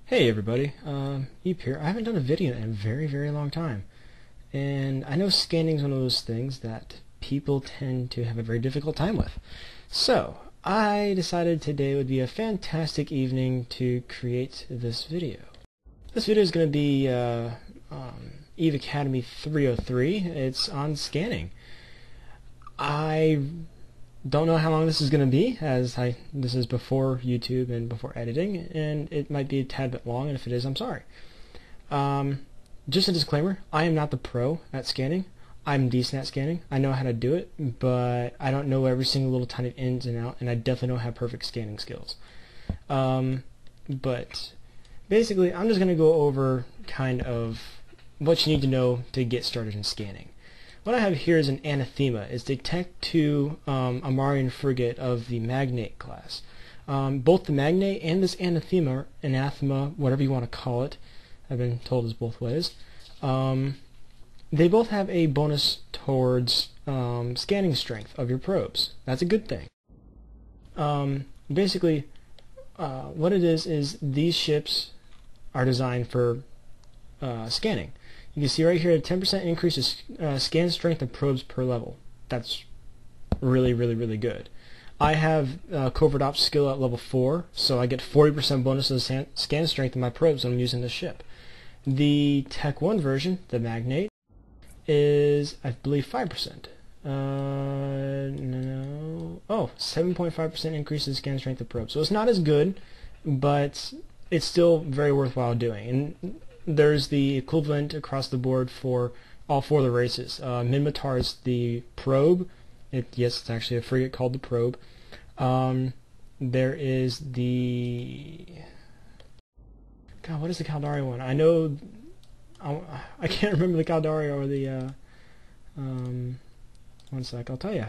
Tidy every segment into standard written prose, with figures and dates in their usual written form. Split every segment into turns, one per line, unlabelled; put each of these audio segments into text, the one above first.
Hey everybody, Eep here. I haven't done a video in a very long time. And I know scanning is one of those things that people tend to have a very difficult time with. So, I decided today would be a fantastic evening to create this video. This video is going to be EVE Academy 303. It's on scanning. I don't know how long this is going to be, as this is before YouTube and before editing, and it might be a tad bit long, and if it is, I'm sorry. Just a disclaimer, I am not the pro at scanning. I'm decent at scanning. I know how to do it, but I don't know every single little tiny ins and out, and I definitely don't have perfect scanning skills. But basically, I'm just going to go over kind of what you need to know to get started in scanning. What I have here is an anathema. It's the Tech 2 Amarian frigate of the Magnate class. Both the Magnate and this anathema, whatever you want to call it, I've been told is both ways, they both have a bonus towards scanning strength of your probes. That's a good thing. Basically, what it is these ships are designed for scanning. You can see right here a 10% increase in scan strength of probes per level. That's really good. I have Covert Ops skill at level 4, so I get 40% bonus of scan strength in my probes when I'm using this ship. The Tech 1 version, the Magnate, is, I believe, 5%. No. Oh, 7.5% increase in scan strength of probes. So it's not as good, but it's still very worthwhile doing. And there's the equivalent across the board for all four of the races. Minmatar is the probe. Yes, it's actually a frigate called the probe. There is the... God, what is the Caldari one? I know... I can't remember the Caldari or the... one sec, I'll tell you.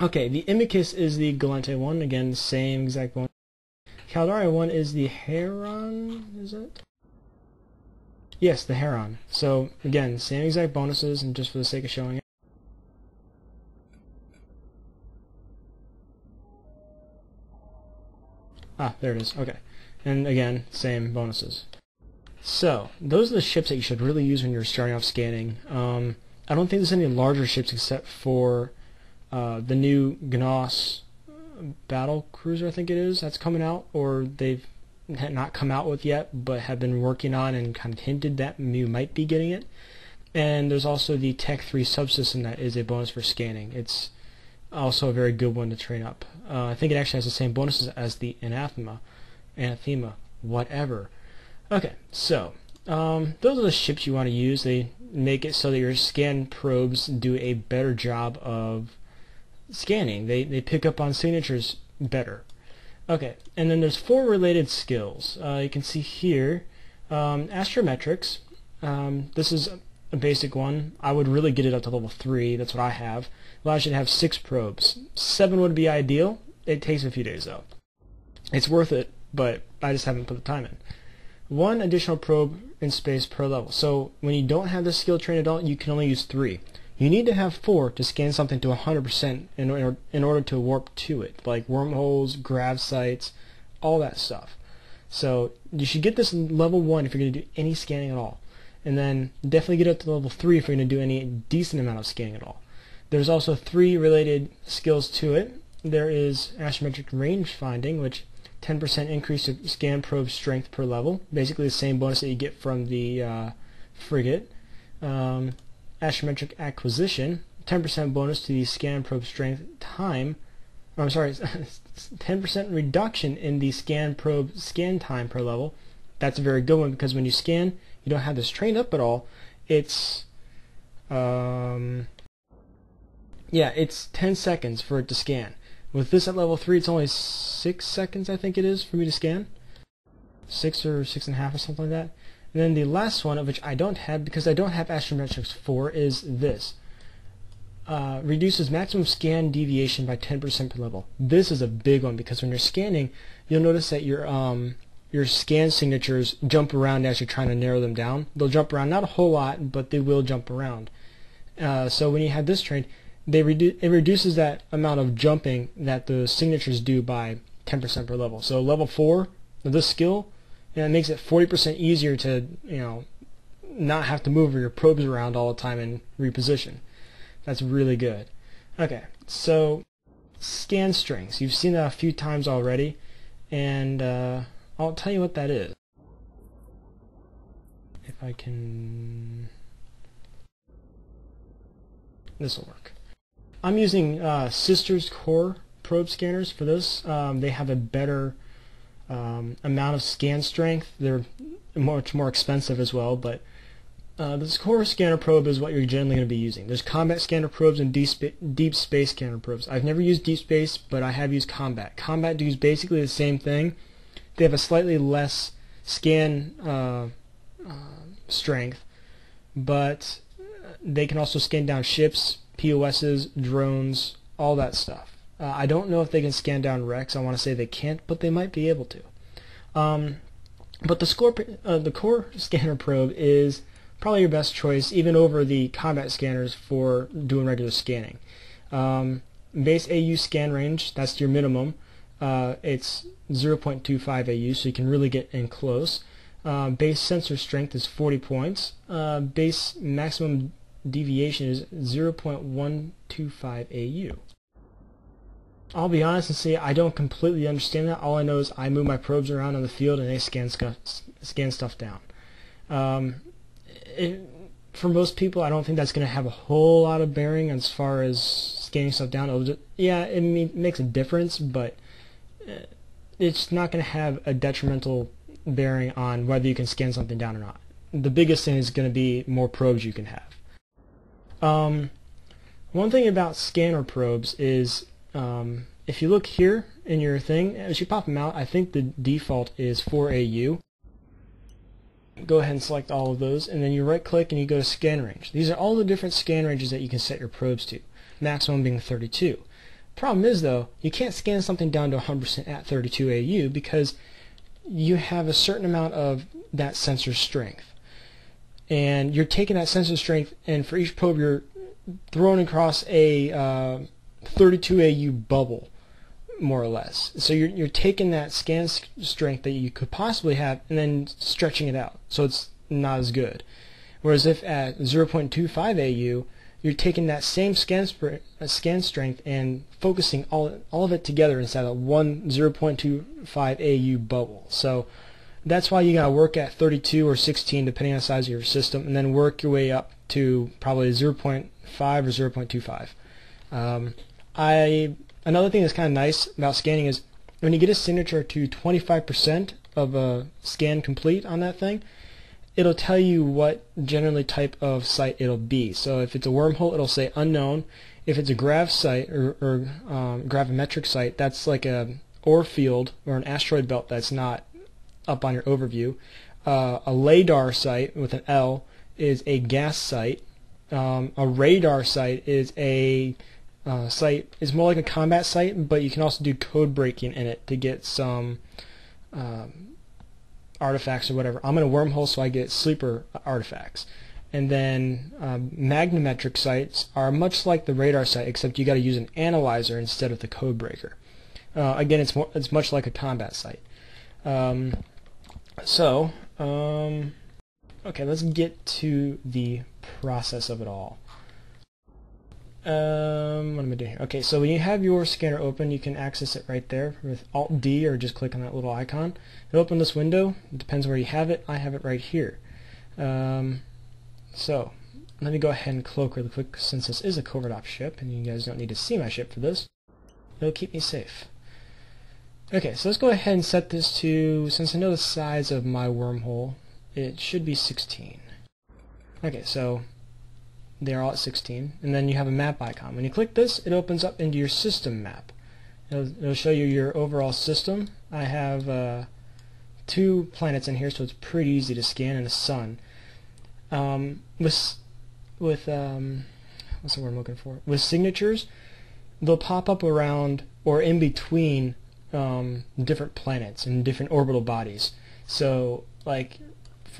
Okay, the Imicus is the Galante one. Again, same exact one. Caldari one is the Heron, is it? Yes, the Heron. So, again, same exact bonuses, and just for the sake of showing it. Ah, there it is. Okay. And again, same bonuses. So, those are the ships that you should really use when you're starting off scanning. I don't think there's any larger ships except for the new Gnos battle cruiser, I think it is, that's coming out, or they've not come out with yet, but have been working on and kind of hinted that you might be getting it. And there's also the Tech 3 subsystem that is a bonus for scanning. It's also a very good one to train up. I think it actually has the same bonuses as the Anathema, whatever. Okay, so those are the ships you want to use. They make it so that your scan probes do a better job of scanning. They pick up on signatures better. Okay, and then there's 4 related skills. You can see here, astrometrics. This is a basic one. I would really get it up to level 3. That's what I have. Allows you to have 6 probes. 7 would be ideal. It takes a few days though. It's worth it, but I just haven't put the time in. 1 additional probe in space per level. So when you don't have this skill trained adult, you can only use 3. You need to have 4 to scan something to 100% in order to warp to it, like wormholes, grav sites, all that stuff. So you should get this level 1 if you're going to do any scanning at all. And then definitely get up to level 3 if you're going to do any decent amount of scanning at all. There's also 3 related skills to it. There is astrometric range finding, which 10% increase of scan probe strength per level. Basically the same bonus that you get from the frigate. Astrometric acquisition, 10% bonus to the scan probe strength time. Oh, I'm sorry, 10% reduction in the scan probe scan time per level. That's a very good one because when you scan, you don't have this trained up at all. It's it's 10 seconds for it to scan. With this at level 3, it's only 6 seconds, I think it is, for me to scan. 6 or 6.5 or something like that. And then the last one, of which I don't have, because I don't have Astrometrics 4, is this. Reduces maximum scan deviation by 10% per level. This is a big one, because when you're scanning, you'll notice that your scan signatures jump around as you're trying to narrow them down. They'll jump around, not a whole lot, but they will jump around. So when you have this trained, it reduces that amount of jumping that the signatures do by 10% per level. So level 4 of this skill, it makes it 40% easier to not have to move your probes around all the time and reposition. That's really good. Okay, so scan strengths. You've seen that a few times already, and I'll tell you what that is. If I can... This will work. I'm using Sister's Core probe scanners for this. They have a better amount of scan strength. They're much more expensive as well, but this core scanner probe is what you're generally going to be using. There's combat scanner probes and deep space scanner probes. I've never used deep space, but I have used combat. Combat does basically the same thing. They have a slightly less scan strength, but they can also scan down ships, POSs, drones, all that stuff. I don't know if they can scan down wrecks. I want to say they can't, but they might be able to. But the core scanner probe is probably your best choice, even over the combat scanners for doing regular scanning. Base AU scan range, that's your minimum. It's 0.25 AU, so you can really get in close. Base sensor strength is 40 points. Base maximum deviation is 0.125 AU. I'll be honest and say I don't completely understand that. All I know is I move my probes around on the field and they scan stuff down. For most people, I don't think that's going to have a whole lot of bearing as far as scanning stuff down. It makes a difference, but it's not going to have a detrimental bearing on whether you can scan something down or not. The biggest thing is going to be more probes you can have. One thing about scanner probes is if you look here in your thing, as you pop them out, I think the default is 4 AU. Go ahead and select all of those, and then you right click and you go to scan range. These are all the different scan ranges that you can set your probes to, maximum being 32. Problem is though, you can't scan something down to 100% at 32 AU because you have a certain amount of that sensor strength. And you're taking that sensor strength, and for each probe you're throwing across a 32 AU bubble, more or less. So you're taking that scan strength that you could possibly have and then stretching it out, so it's not as good. Whereas if at 0.25 AU, you're taking that same scan strength and focusing all of it together inside of one 0.25 AU bubble. So that's why you gotta work at 32 or 16 depending on the size of your system, and then work your way up to probably 0.5 or 0.25. Another thing that's kind of nice about scanning is when you get a signature to 25% of a scan complete on that thing, it'll tell you what generally type of site it'll be. So if it's a wormhole, it'll say unknown. If it's a grav site or gravimetric site, that's like a ore field or an asteroid belt that's not up on your overview. A LADAR site with an L is a gas site. A radar site is a site is more like a combat site, but you can also do code breaking in it to get some artifacts or whatever. I'm in a wormhole, so I get sleeper artifacts. And then magnometric sites are much like the radar site, except you got to use an analyzer instead of the code breaker. Again, it's much like a combat site. Okay, let's get to the process of it all. What am I doing here? Okay, so when you have your scanner open, you can access it right there with Alt-D or just click on that little icon. It'll open this window. It depends where you have it. I have it right here. So let me go ahead and cloak really quick since this is a covert op ship and you guys don't need to see my ship for this. It'll keep me safe. Okay, so let's go ahead and set this to, since I know the size of my wormhole, it should be 16. Okay, so they're all at 16, and then you have a map icon. When you click this, it opens up into your system map. It'll show you your overall system. I have 2 planets in here, so it's pretty easy to scan, and a sun. What's the word I'm looking for? With signatures, they'll pop up around or in between different planets and different orbital bodies. So, like,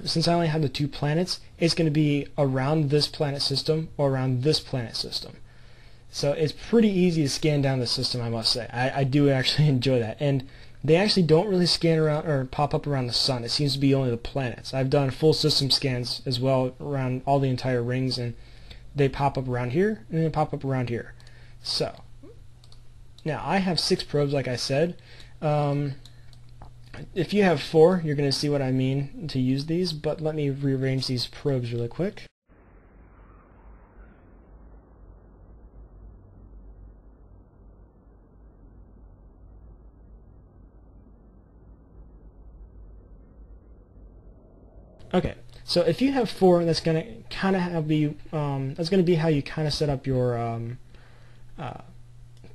since I only have the 2 planets, it's going to be around this planet system or around this planet system. So it's pretty easy to scan down the system, I must say. I do actually enjoy that. And they actually don't really scan around or pop up around the sun. It seems to be only the planets. I've done full system scans as well around all the entire rings, and they pop up around here and they pop up around here. So now I have 6 probes, like I said. If you have 4, you're going to see what I mean to use these, but let me rearrange these probes really quick. Okay, so if you have 4, that's going to kind of have that's going to be how you kind of set up your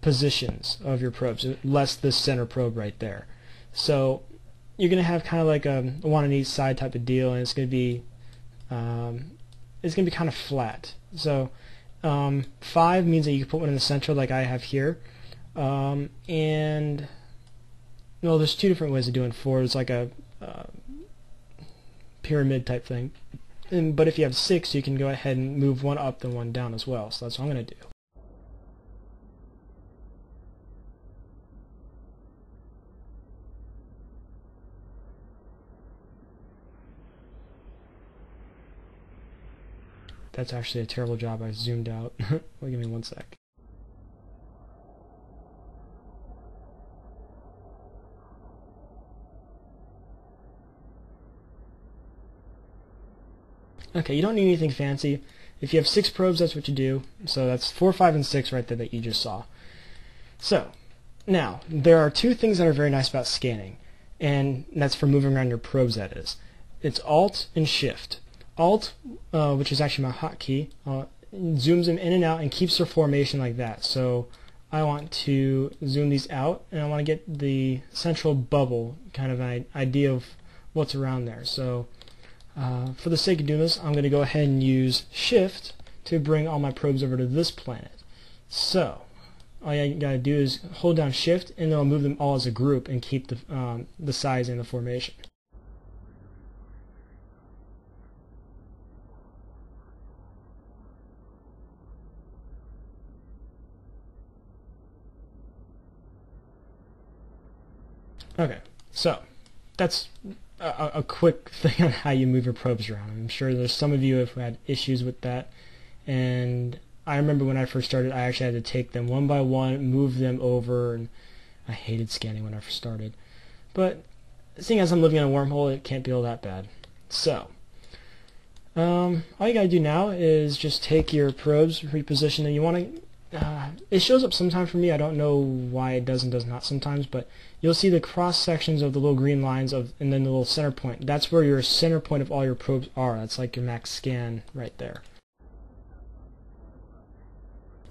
positions of your probes, less this center probe right there. So you're going to have kind of like a one on each side type of deal, and it's going to be kind of flat. So 5 means that you can put one in the center like I have here, and well, there's 2 different ways of doing 4. It's like a pyramid type thing, but if you have 6, you can go ahead and move one up and one down as well. So that's what I'm going to do. That's actually a terrible job. I zoomed out. Well, give me 1 sec. Okay, you don't need anything fancy. If you have 6 probes, that's what you do. So that's 4, 5, and 6 right there that you just saw. So now there are 2 things that are very nice about scanning, and that's for moving around your probes. That is, it's Alt and Shift. Alt, which is actually my hotkey, zooms them in and out and keeps their formation like that. So I want to zoom these out, and I want to get the central bubble, kind of an idea of what's around there. So for the sake of doing this, I'm going to go ahead and use Shift to bring all my probes over to this planet. So all you got to do is hold down Shift, and it'll move them all as a group and keep the size and the formation. Okay, so that's a quick thing on how you move your probes around. I'm sure there's some of you have had issues with that, and I remember when I first started, I actually had to take them one by one, move them over, and I hated scanning when I first started. But seeing as I'm living in a wormhole, it can't be all that bad. So all you gotta do now is just take your probes, reposition them. You want to it shows up sometimes for me. I don't know why it does and does not sometimes, but you'll see the cross sections of the little green lines and then the little center point. That's where your center point of all your probes are. That's like your max scan right there.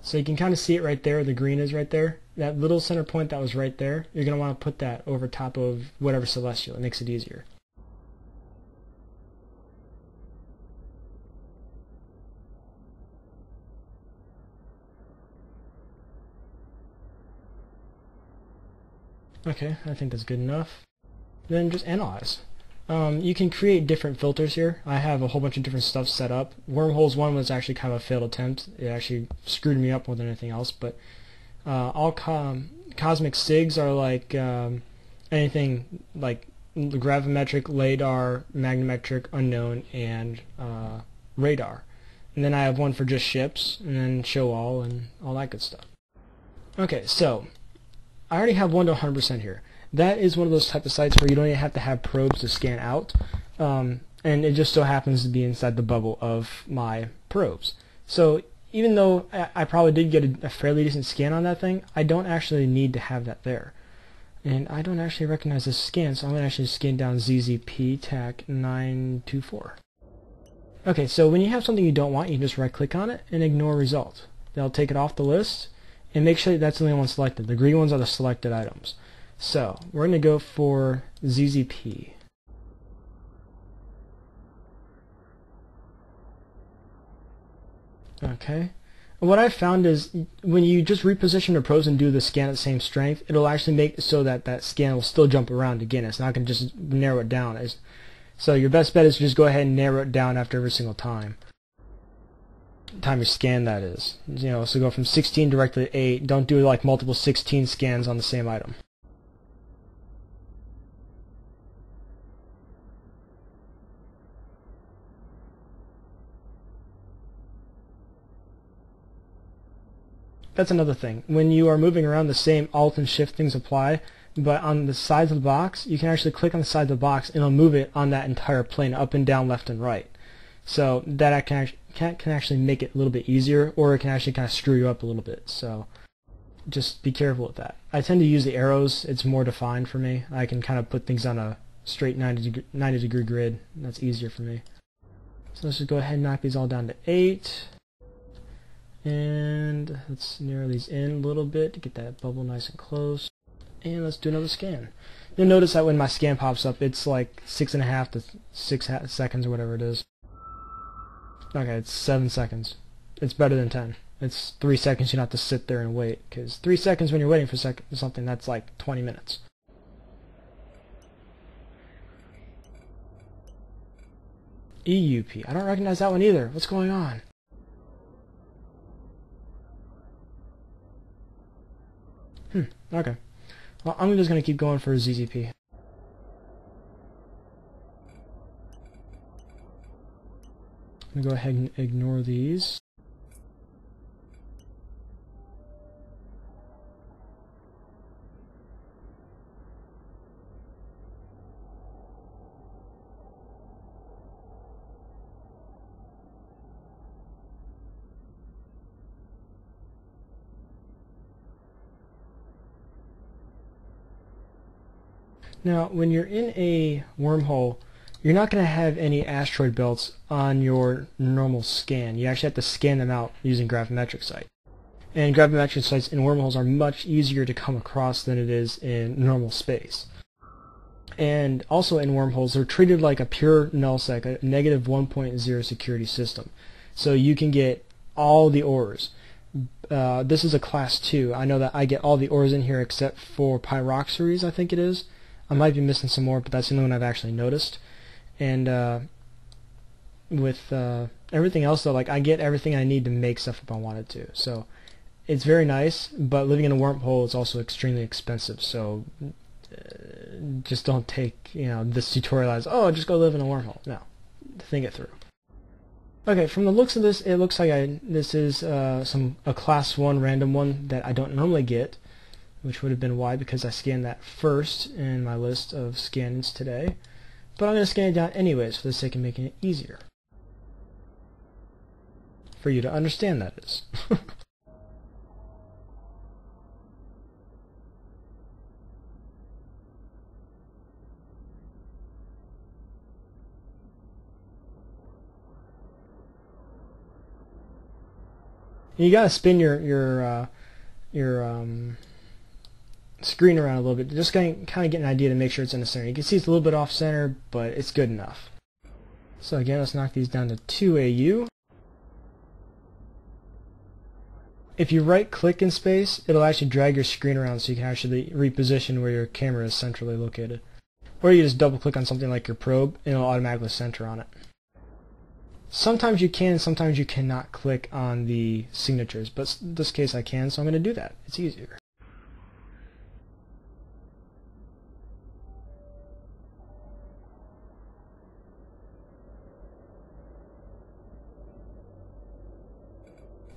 So you can kind of see it right there. The green is right there. That little center point that was right there, you're going to want to put that over top of whatever celestial. It makes it easier. Okay, I think that's good enough. Then just analyze. You can create different filters here. I have a whole bunch of different stuff set up. Wormhole's one was actually kind of a failed attempt. It actually screwed me up more than anything else. But all cosmic SIGs are like anything like gravimetric, LADAR, magnemetric, unknown, and radar. And then I have one for just ships, and then show all and all that good stuff. Okay, so I already have 1 to 100% here. That is one of those type of sites where you don't even have to have probes to scan out, and it just so happens to be inside the bubble of my probes. So even though I probably did get a fairly decent scan on that thing, I don't actually need to have that there. And I don't actually recognize this scan, so I'm going to actually scan down ZZP TAC 924. Okay, so when you have something you don't want, you can just right click on it and ignore result. That'll take it off the list, and make sure that's the only one selected. The green ones are the selected items. So we're going to go for ZZP. Okay. And what I found is when you just reposition your probes and do the scan at the same strength, it'll actually make it so that that scan will still jump around again. It's not going to just narrow it down. So your best bet is to just go ahead and narrow it down after every single time. time you scan, that is. You know, so go from 16 directly to 8. Don't do like multiple 16 scans on the same item. That's another thing. When you are moving around, the same Alt and Shift things apply, but on the sides of the box, you can actually click on the side of the box and it'll move it on that entire plane, up and down, left and right. So that can actually make it a little bit easier, or it can actually kind of screw you up a little bit. So just be careful with that. I tend to use the arrows. It's more defined for me. I can kind of put things on a straight 90 degree grid. That's easier for me. So let's just go ahead and knock these all down to 8. And let's narrow these in a little bit to get that bubble nice and close. And let's do another scan. You'll notice that when my scan pops up, it's like 6.5 to 6 seconds or whatever it is. Okay, it's 7 seconds. It's better than 10. It's 3 seconds. You don't have to sit there and wait, because 3 seconds when you're waiting for something, that's like 20 minutes. EUP. I don't recognize that one either. What's going on? Okay. Well, I'm just going to keep going for ZZP. I'm going to go ahead and ignore these. Now, when you're in a wormhole, you're not going to have any asteroid belts on your normal scan. You actually have to scan them out using gravimetric sight. And gravimetric sights in wormholes are much easier to come across than it is in normal space. And also in wormholes, they're treated like a pure nullsec, a negative 1.0 security system. So you can get all the ores. This is a class 2. I know that I get all the ores in here except for pyroxeres, I think it is. I might be missing some more, but that's the only one I've actually noticed. And with everything else, though, like I get everything I need to make stuff if I wanted to. So it's very nice, but living in a wormhole is also extremely expensive. So just don't take this tutorial as, oh, just go live in a wormhole. No, think it through. Okay, from the looks of this, it looks like this is a class 1 random one that I don't normally get, which would have been why, because I scanned that first in my list of scannings today. But I'm going to scan it down anyways for the sake of making it easier. For you to understand, that is. You gotta spin your screen around a little bit, just kind of get an idea to make sure it's in the center. You can see it's a little bit off center, but it's good enough. So again, let's knock these down to 2 AU. If you right click in space, it'll actually drag your screen around so you can actually reposition where your camera is centrally located. Or you just double click on something like your probe and it'll automatically center on it. Sometimes you can, sometimes you cannot click on the signatures, but in this case I can, so I'm going to do that. It's easier.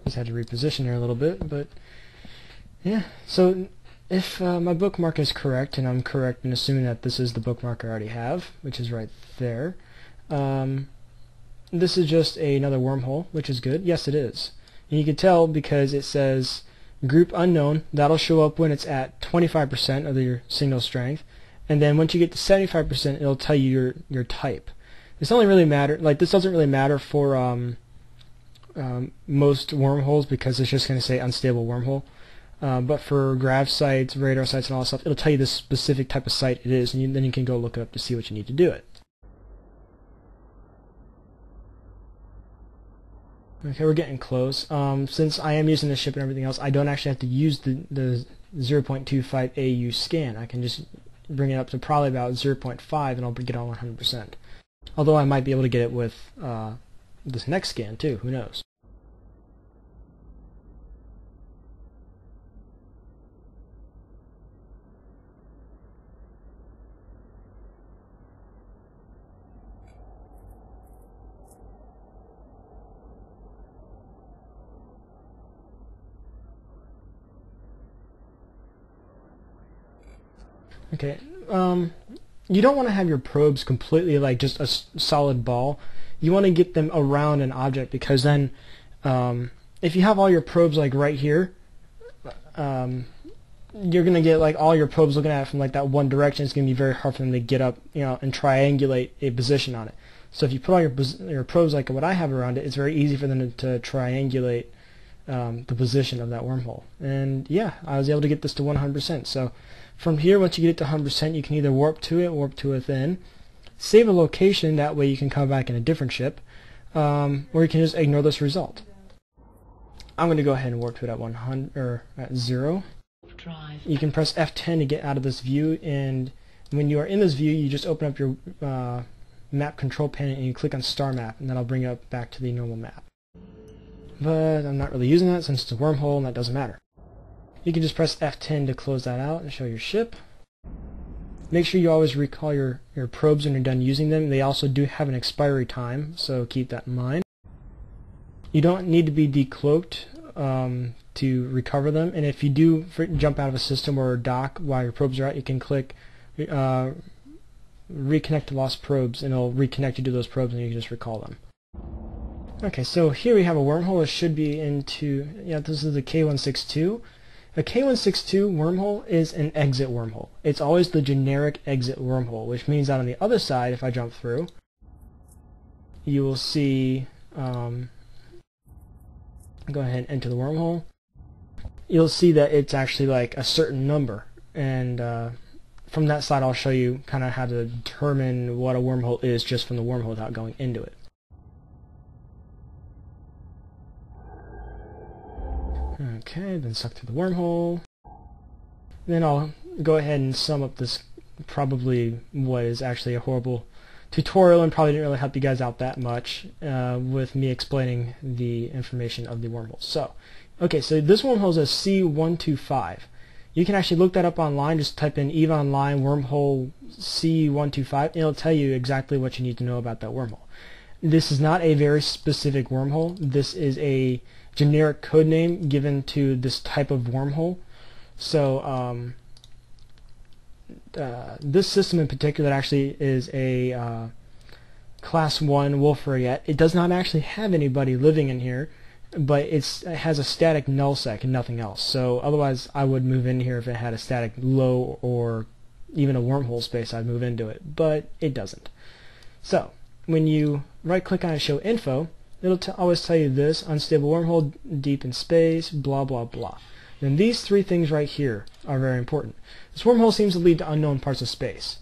Just had to reposition here a little bit, but yeah. So if my bookmark is correct, and I'm correct in assuming that this is the bookmark I already have, which is right there, this is just another wormhole, which is good. Yes, it is. And you can tell because it says group unknown. That'll show up when it's at 25% of your signal strength, and then once you get to 75%, it'll tell you your type. This only really matter, like this doesn't really matter for most wormholes because it's just going to say unstable wormhole. But for grav sites, radar sites, and all that stuff, it'll tell you the specific type of site it is, and then you can go look it up to see what you need to do it. Okay, we're getting close. Since I am using the ship and everything else, I don't actually have to use the 0.25 AU scan. I can just bring it up to probably about 0.5 and I'll get on 100%. Although I might be able to get it with this next scan too, who knows. Okay. You don't want to have your probes completely like just a solid ball. You want to get them around an object, because then if you have all your probes like right here, you're gonna get like all your probes looking at it from like that one direction. It's gonna be very hard for them to get up, and triangulate a position on it. So if you put all your probes like what I have around it, it's very easy for them to triangulate the position of that wormhole. And yeah, I was able to get this to 100%. So from here, once you get it to 100%, you can either warp to it, warp to within, save a location. That way you can come back in a different ship, or you can just ignore this result. I'm going to go ahead and warp to it at 100 or at 0. You can press F10 to get out of this view, and when you are in this view, you just open up your map control panel and you click on star map, and that'll bring you up back to the normal map. But I'm not really using that since it's a wormhole, and that doesn't matter. You can just press F10 to close that out and show your ship. Make sure you always recall your probes when you're done using them. They also do have an expiry time, so keep that in mind. You don't need to be decloaked to recover them, and if you do jump out of a system or dock while your probes are out, you can click reconnect to lost probes, and it'll reconnect you to those probes, and you can just recall them. Okay, so here we have a wormhole. It should be into, this is the K162. A K162 wormhole is an exit wormhole. It's always the generic exit wormhole, which means that on the other side, if I jump through, you will see, go ahead and enter the wormhole. You'll see that it's actually like a certain number, and from that side I'll show you kind of how to determine what a wormhole is just from the wormhole without going into it. Okay, then suck through the wormhole. Then I'll go ahead and sum up this, probably what is actually a horrible tutorial, and probably didn't really help you guys out that much with me explaining the information of the wormhole. So, okay, so this wormhole is a C125. You can actually look that up online. Just type in EVE Online wormhole C125, and it'll tell you exactly what you need to know about that wormhole. This is not a very specific wormhole. This is a generic code name given to this type of wormhole. So this system in particular actually is a class 1 Wolfrayet. It does not actually have anybody living in here, but it has a static nullsec and nothing else. So otherwise I would move in here. If it had a static low or even a wormhole space, I'd move into it, but it doesn't. So when you right click on it, show info, it'll always tell you this: unstable wormhole, deep in space, blah blah blah. Then these three things right here are very important. This wormhole seems to lead to unknown parts of space.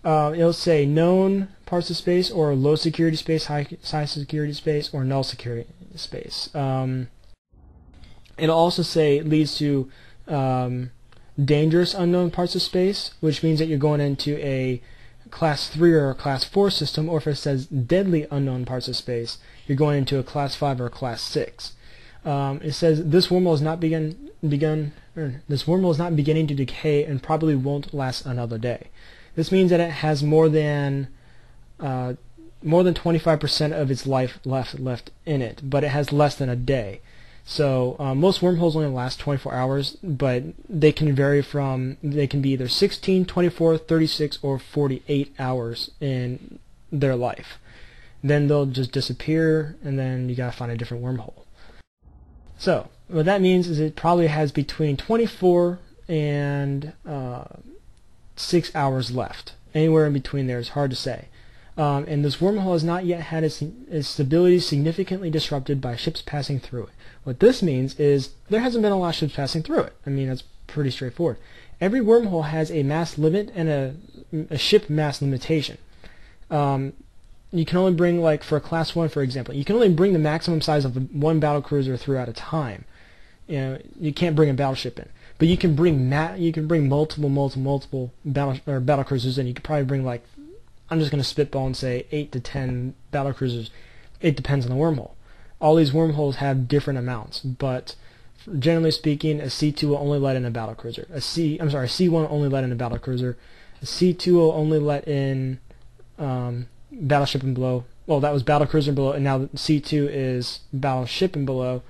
It'll say known parts of space, or low security space, high security space, or null security space. It'll also say it leads to dangerous unknown parts of space, which means that you're going into a class 3 or a class 4 system, or if it says deadly unknown parts of space, you're going into a class 5 or a class 6. It says this wormhole is not this wormhole is not beginning to decay and probably won't last another day. This means that it has more than 25% of its life left in it, but it has less than a day. So most wormholes only last 24 hours, but they can vary from, they can be either 16, 24, 36, or 48 hours in their life. Then they'll just disappear, and then you gotta find a different wormhole. So what that means is it probably has between 24 and 6 hours left. Anywhere in between there is hard to say. And this wormhole has not yet had its stability significantly disrupted by ships passing through it. What this means is there hasn't been a lot of ships passing through it. I mean, that's pretty straightforward. Every wormhole has a mass limit and a ship mass limitation. You can only bring, like for a class 1, for example, you can only bring the maximum size of one battlecruiser through at a time. You can't bring a battleship in, but you can bring multiple battlecruisers in. You could probably bring, like, I'm just going to spitball and say 8 to 10 battlecruisers. It depends on the wormhole. All these wormholes have different amounts, but generally speaking, a C2 will only let in a battlecruiser. A C1 will only let in a battlecruiser. A C2 will only let in battleship and below. Well, that was battlecruiser and below, and now C2 is battleship and below.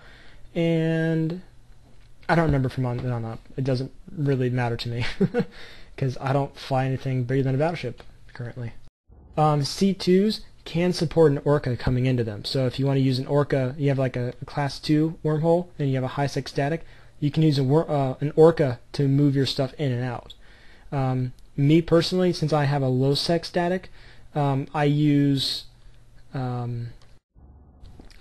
And I don't remember from on up. It doesn't really matter to me because I don't fly anything bigger than a battleship currently. C2s can support an Orca coming into them. So if you want to use an Orca, you have like a class 2 wormhole and you have a high sec static, you can use an Orca to move your stuff in and out. Me personally, since I have a low sec static, I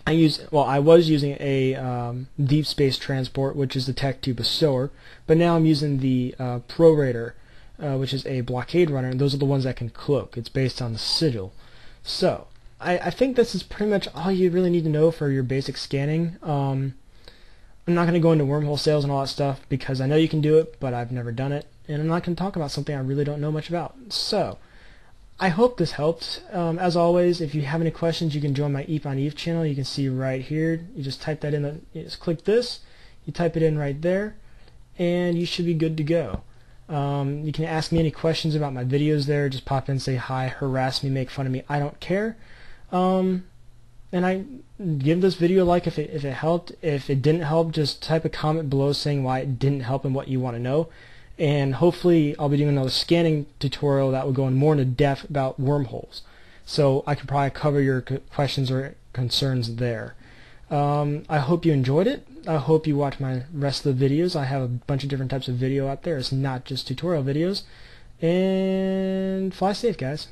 was using a deep space transport, which is the tech tube of SOAR, but now I'm using the Pro Raider, which is a blockade runner, and those are the ones that can cloak. It's based on the sigil. So I think this is pretty much all you really need to know for your basic scanning. I'm not going to go into wormhole sales and all that stuff because I know you can do it, but I've never done it, and I'm not going to talk about something I really don't know much about. So I hope this helped. As always, if you have any questions, you can join my EEPonEVE channel. You can see right here. You just type that in. You just click this. You type it in right there, and you should be good to go. You can ask me any questions about my videos there. Just pop in, say hi, harass me, make fun of me. I don't care. And I give this video a like if it helped. If it didn't help, just type a comment below saying why it didn't help and what you want to know. And hopefully I'll be doing another scanning tutorial that will go in more into depth about wormholes. So I can probably cover your questions or concerns there. I hope you enjoyed it. I hope you watch my rest of the videos. I have a bunch of different types of video out there. It's not just tutorial videos. And fly safe, guys.